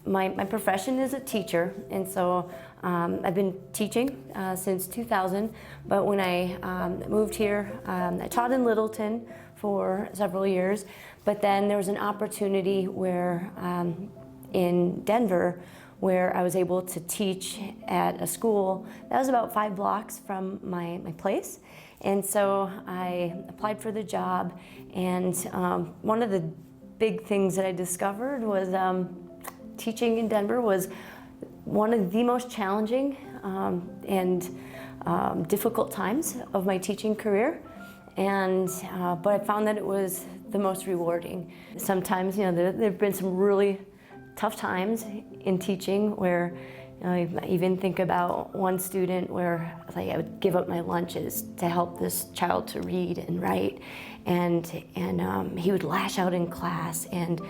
my profession is a teacher, and so I've been teaching since 2000, but when I moved here, I taught in Littleton for several years, but then there was an opportunity where in Denver where I was able to teach at a school that was about 5 blocks from my place. And so I applied for the job, and one of the big things that I discovered was teaching in Denver was one of the most challenging and difficult times of my teaching career. And but I found that it was the most rewarding. Sometimes, you know, there have been some really tough times in teaching where, you know, I even think about one student where, like, I would give up my lunches to help this child to read and write, and he would lash out in class and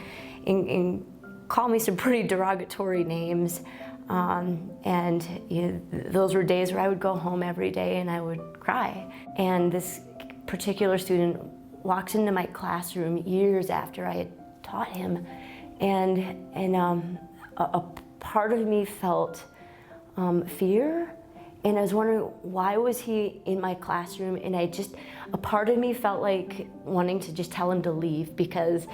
call me some pretty derogatory names, and you know, those were days where I would go home every day and I would cry. And this particular student walks into my classroom years after I had taught him, and a part of me felt fear, and I was wondering, why was he in my classroom? And a part of me felt like wanting to just tell him to leave, because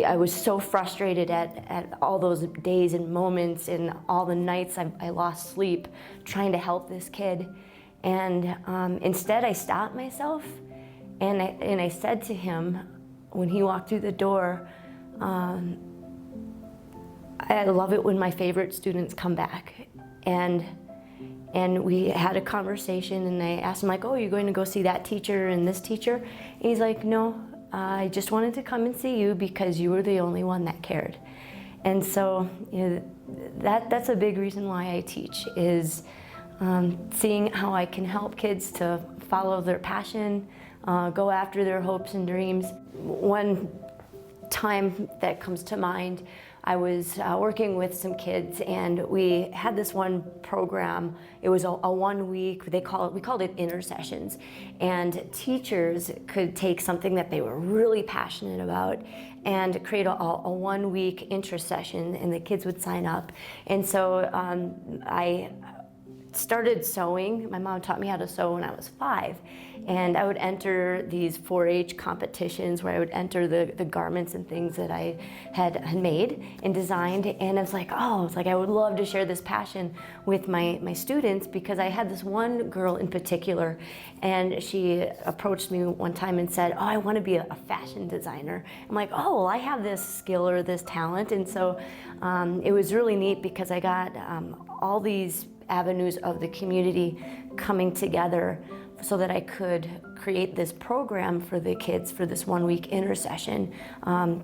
I was so frustrated at all those days and moments and all the nights I lost sleep trying to help this kid. And instead I stopped myself, and I said to him when he walked through the door, I love it when my favorite students come back. And we had a conversation, and I asked him, like, oh, are you going to go see that teacher and this teacher? And he's like, no, I just wanted to come and see you because you were the only one that cared. And so, you know, that's a big reason why I teach, is seeing how I can help kids to follow their passion, go after their hopes and dreams. One time that comes to mind, I was working with some kids, and we had this one program. It was a 1 week, we called it Intersessions, and teachers could take something that they were really passionate about and create a 1 week intersession, and the kids would sign up. And so I started sewing. My mom taught me how to sew when I was 5, and I would enter these 4-H competitions where I would enter the garments and things that I had made and designed. And it's like, oh, it's like I would love to share this passion with my students, because I had this one girl in particular, and she approached me one time and said, oh, I want to be a fashion designer. I'm like, oh, well, I have this skill or this talent. And so it was really neat, because I got all these avenues of the community coming together so that I could create this program for the kids for this 1 week intersession.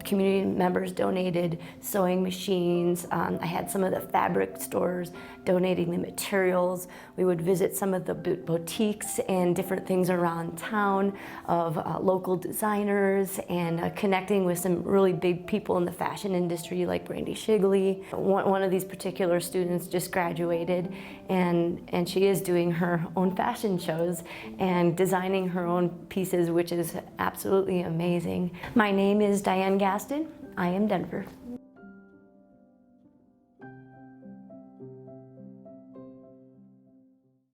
Community members donated sewing machines. I had some of the fabric stores donating the materials. We would visit some of the boutiques and different things around town of local designers, and connecting with some really big people in the fashion industry like Brandy Shigley. One of these particular students just graduated, and she is doing her own fashion shows and designing her own pieces, which is absolutely amazing. My name is Diane Gaston. I am Denver.